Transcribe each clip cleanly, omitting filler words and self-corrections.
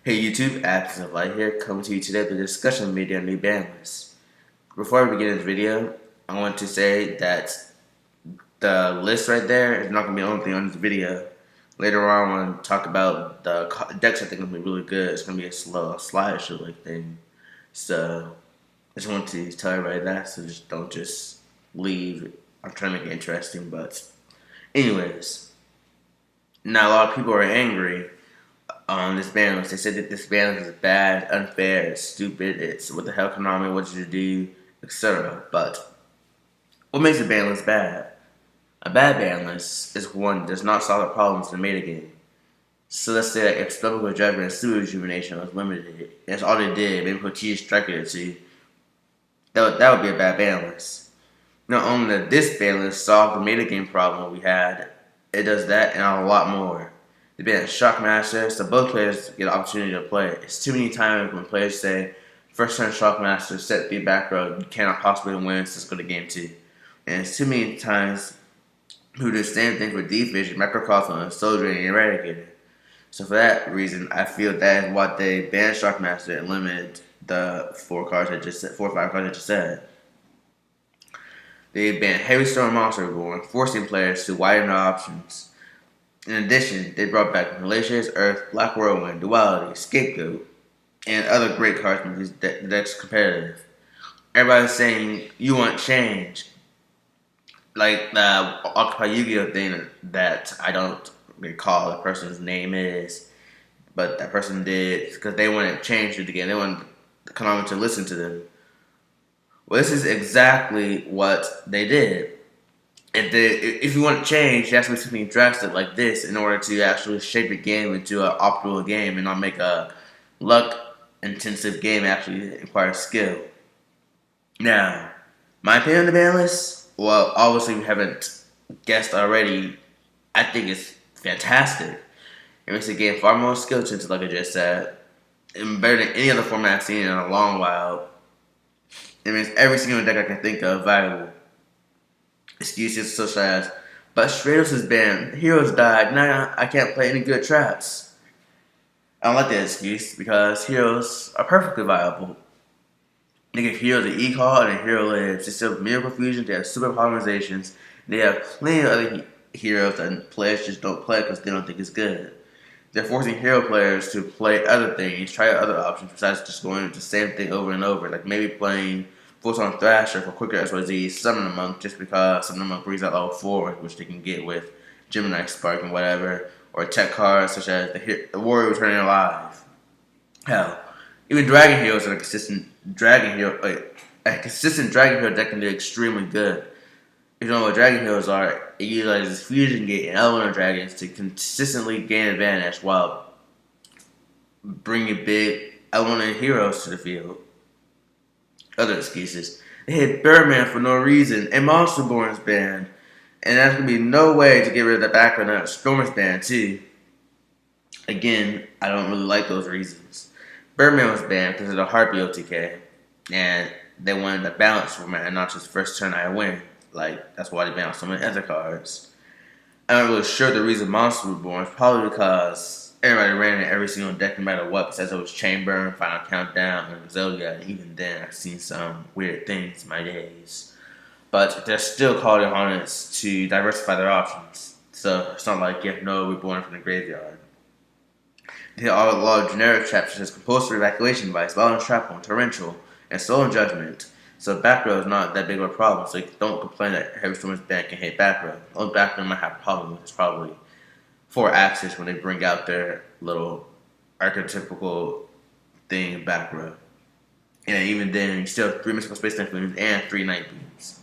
Hey YouTube, Absence of Light here, coming to you today with a discussion video on new Banlist. Before we begin this video, I want to say that the list right there is not going to be the only thing on this video. Later on, I want to talk about the decks I think will be really good. It's going to be a slow slideshow like thing. So, I just want to tell everybody that, so just don't just leave. I'm trying to make it interesting, but anyways. Now a lot of people are angry on this ban list. They said that this ban list is bad, unfair, it's stupid, it's what the hell Konami wants you to do, etc. But what makes a ban list bad? A bad ban list is one that does not solve the problems in the metagame. So let's say that if Spellbook Judgment and Super Rejuvenation was limited, and that's all they did, maybe put T Striker or two, that would be a bad ban list. Not only did this ban list solve the metagame problem we had, it does that and a lot more. They've been at Shockmaster, so both players get an opportunity to play. It's too many times when players say, first turn Shockmaster, set the back row, you cannot possibly win, so let's go to game 2. And it's too many times who do the same thing for Division, Macrocosm, and Soldier and Eradicator. So for that reason, I feel that is why they banned Shockmaster and limited the 4 or 5 cards I just said. They banned Heavy Storm Monster Reborn, forcing players to widen their options. In addition, they brought back Malicious, Earth, Black Whirlwind, Duality, Scapegoat, and other great cards from these decks competitive. Everybody's saying, you want change. Like the Occupy Yugioh thing that I don't recall the person's name is, but that person did because they wanted change to the game. They wanted Konami to listen to them. Well, this is exactly what they did. If you want to change, it has to be something drastic like this in order to actually shape your game into an optimal game and not make a luck-intensive game actually require skill. Now, my opinion on the ban list, well, obviously we haven't guessed already, I think it's fantastic. It makes the game far more skill-intensive, like I just said, and better than any other format I've seen in a long while. It makes every single deck I can think of valuable. Excuses such as, but Stratos is banned, Heroes died, now I can't play any good traps. I don't like that excuse because Heroes are perfectly viable. They give Heroes an E-call and a Hero lives. They still have Miracle Fusion, they have Super Polymerizations, they have plenty of other heroes that players just don't play because they don't think it's good. They're forcing hero players to play other things, try other options besides just going into the same thing over and over, like maybe playing Full-on Thrasher for quicker XYZ, Summon the Monk just because Summon the Monk brings out level 4, which they can get with Gemini Spark and whatever, or tech cards such as the Warrior Returning Alive. Hell, even Dragon Heroes are a consistent Dragon Hero deck can do extremely good. If you don't know what Dragon Heroes are, it utilizes Fusion Gate and Elemental Dragons to consistently gain advantage while bringing big Elemental Heroes to the field. Other excuses. They hit Birdman for no reason, and Monsterborn's banned. And there's going to be no way to get rid of the background that Stormer's banned too. Again, I don't really like those reasons. Birdman was banned because of the Harpy OTK. And they wanted the balance format and not just first turn I win. Like, that's why they banned so many other cards. I'm not really sure the reason Monster Reborn is probably because everybody ran in every single deck no matter what, besides it was Chamber, Final Countdown, and Zodiac, and even then I've seen some weird things in my days. But they're still calling on us to diversify their options. So it's not like you have no Reborn from the graveyard. They have a lot of generic traps such as Compulsory Evacuation Device, Violent Trap, Torrential, and Stolen Judgment. So back row is not that big of a problem, so don't complain that Heavy Storm's ban can hit back row. The only back row might have a problem with is probably 4 axis when they bring out their little archetypical thing back row. And even then, you still have 3 Mystical Space Typhoons and 3 Night Beams.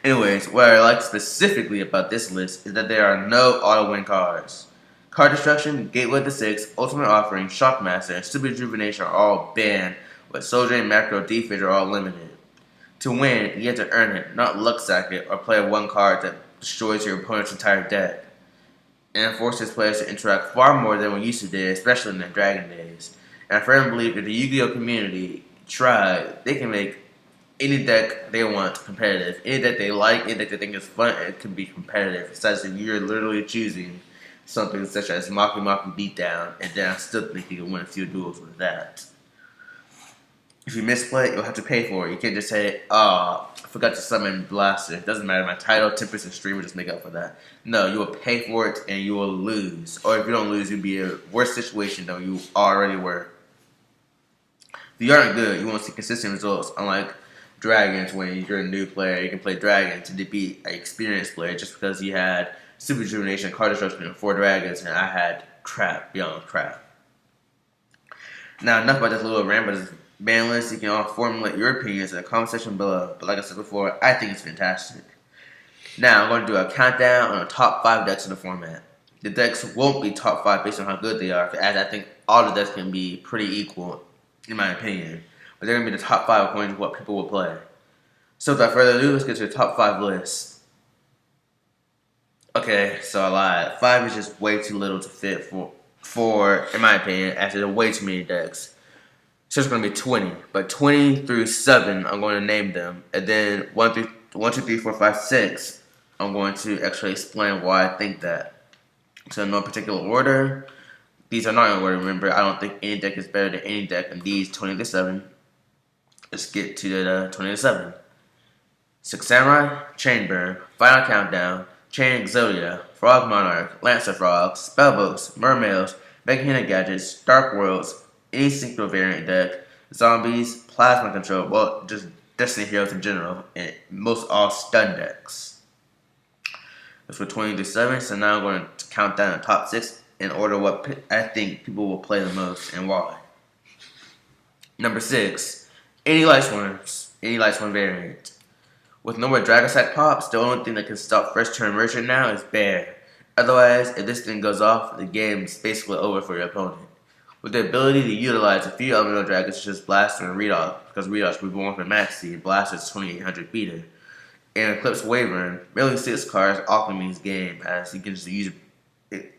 Anyways, what I like specifically about this list is that there are no auto-win cards. Card Destruction, Gateway to 6, Ultimate Offering, Shockmaster, and Super Rejuvenation are all banned, but Soldier and Macro Defense are all limited. To win, you have to earn it, not luck sack it or play 1 card that destroys your opponent's entire deck. And forces players to interact far more than we used to do, especially in the Dragon days. And I firmly believe if the Yu-Gi-Oh community tried, they can make any deck they want competitive. Any deck they like, any deck they think is fun, it can be competitive. Besides, if you're literally choosing something such as Maki Beatdown, and then I still think you can win a few duels with that. If you misplay it, you'll have to pay for it. You can't just say, oh, I forgot to summon Blaster. It doesn't matter. My title, 10% stream will just make up for that. No, you will pay for it and you will lose. Or if you don't lose, you'll be in a worse situation than you already were. If you aren't good, you won't see consistent results. Unlike Dragons, when you're a new player, you can play Dragons to defeat an experienced player just because you had Super Rejuvenation, Card Destruction, and 4 Dragons, and I had crap beyond crap. Now, enough about this little rant, but Banlist, you can all formulate your opinions in the comment section below. But like I said before, I think it's fantastic. Now, I'm going to do a countdown on the top 5 decks in the format. The decks won't be top 5 based on how good they are, as I think all the decks can be pretty equal, in my opinion. But they're going to be the top 5 according to what people will play. So without further ado, let's get to the top 5 list. Okay, so I lied. 5 is just way too little to fit for in my opinion, as there are way too many decks. So it's going to be 20. But 20 through 7, I'm going to name them. And then 1, 2, 3, 4, 5, 6, I'm going to actually explain why I think that. So in no particular order. These are not in order, remember. I don't think any deck is better than any deck in these 20 to 7. Let's get to the 20 to 7. Six Samurai, Chainburn, Final Countdown, Chain Exodia, Frog Monarch, Lancer Frogs, Spellbooks, Mermaids, Mega Hina Gadgets, Dark Worlds, any synchro variant deck, zombies, plasma control, well, just Destiny heroes in general, and most all stun decks. That's for 20 to 7, so now I'm going to count down the top 6 in order what I think people will play the most and why. Number 6, any Lightsworms, any Lightsworm variant. With no more Dragon Sack pops, the only thing that can stop first turn Merchant now is Bear. Otherwise, if this thing goes off, the game's basically over for your opponent. With the ability to utilize a few elemental dragons such as Blaster and Redox, because Redox will be born from Maxi and Blaster is 2800 beater. And Eclipse Wyvern, merely 6 cards often means game, as you can just use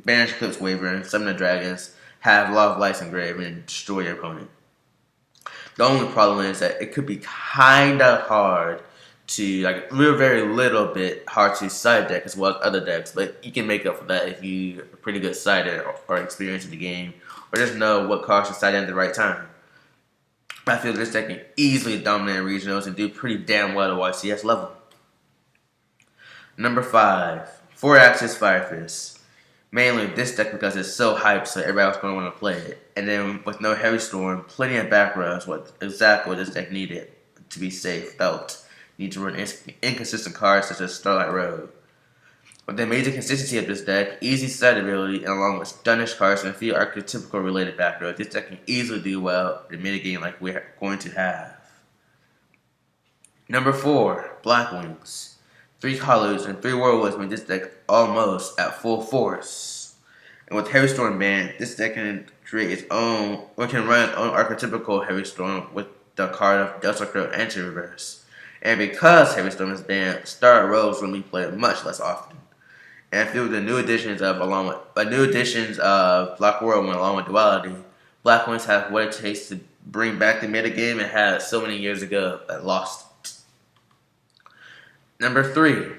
banish Eclipse Wyvern, summon the dragons, have a lot of lights engraved, and destroy your opponent. The only problem is that it could be kinda hard to, like, very little bit hard to side deck as well as other decks, but you can make up for that if you're a pretty good sider or experienced in the game, or just know what cards to side at the right time. I feel this deck can easily dominate regionals and do pretty damn well at YCS level. Number 5, 4-Axis Fire Fist. Mainly this deck because it's so hyped, so everybody's going to want to play it. And then with no Heavy Storm, plenty of back rows, exactly what this deck needed to be safe without need to run inconsistent cards such as Starlight Road. With the amazing consistency of this deck, easy side ability, and along with stunish cards and a few archetypical related back rows, this deck can easily do well in mid-game like we're going to have. Number 4, Black Wings. 3 Kalus and 3 Warlords make this deck almost at full force. And with Heavy Storm banned, this deck can create its own, or can run its own archetypical Heavy Storm with the card of Delta Crow Anti-Reverse. And because Heavy Storm is banned, Star Rose will be played much less often. And I feel the new additions of Black Whirlwind along with Duality, Black Wings have what it takes to bring back the metagame it had so many years ago that lost it. Number 3,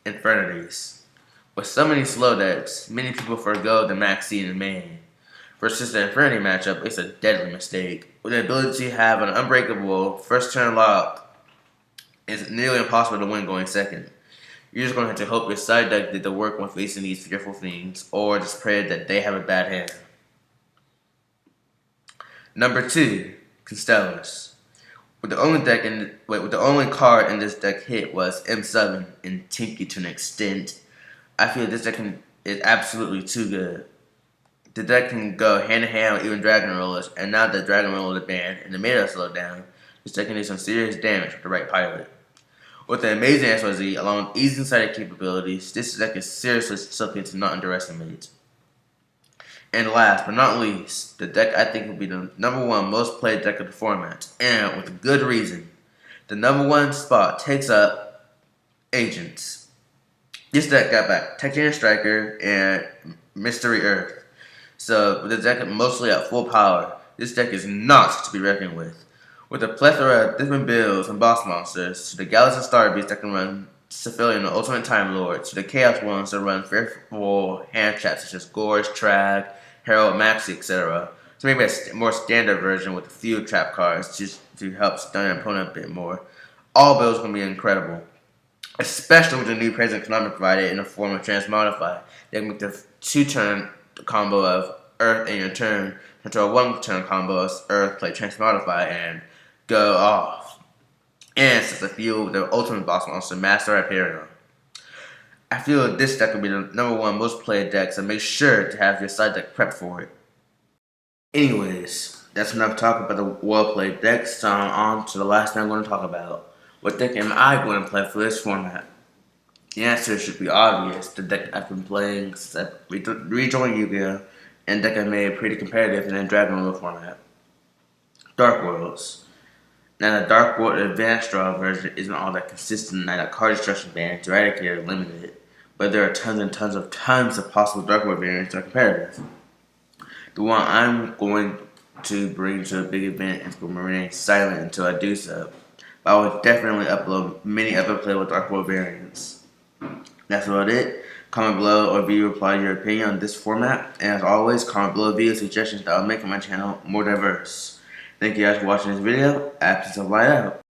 Infernities. With so many slow decks, many people forgo the Maxi in the main. Versus the Infinity matchup, it's a deadly mistake. With the ability to have an unbreakable first turn lock, it's nearly impossible to win going second. You're just going to have to hope your side deck did the work when facing these fearful things, or just pray that they have a bad hand. Number 2, Constellars. With the only card in this deck hit was M7 and Tinky to an extent, I feel this deck is absolutely too good. The deck can go hand in hand with even Dragon Rollers, and now that Dragon Rollers are banned and the meta slowed down, this deck can do some serious damage with the right pilot. With the amazing XYZ, along with easy sided capabilities, this deck is seriously something to not underestimate. And last but not least, the deck I think will be the number 1 most played deck of the format, and with good reason. The number 1 spot takes up Agents. This deck got back Titanium Striker and Mystery Earth. So with the deck mostly at full power, this deck is not to be reckoned with. With a plethora of different builds and boss monsters, the Galaxy Star Beast that can run civilian, the ultimate Time Lord, to the Chaos ones that run fearful hand traps such as Gorge, Trag, Herald, Maxi, etc. So maybe a more standard version with a few trap cards just to help stun an opponent a bit more. All builds can be incredible, especially with the new present economic provided in the form of Transmodify. They can make the 2-turn combo of Earth in your turn into a 1-turn combo of Earth, play Transmodify, and go off. And since a few of the ultimate boss monster, Master Hyperion. I feel this deck will be the #1 most played deck, so make sure to have your side deck prepped for it. Anyways, that's enough talk about the well-played decks, so on to the last thing I'm going to talk about. What deck am I going to play for this format? The answer should be obvious. The deck I've been playing since I rejoined Yugioh, and deck I made pretty competitive in the Dragon World format. Dark Worlds. Now the Dark World Advanced Draw version isn't all that consistent, and the card destruction bans eradicated are limited, but there are tons and tons of possible Dark World variants that are competitive. The one I'm going to bring to a big event is going to remain silent until I do so, but I will definitely upload many other playable Dark World variants. That's about it. Comment below or video reply your opinion on this format, and as always, comment below video suggestions that will make my channel more diverse. Thank you guys for watching this video. Absence of Light out.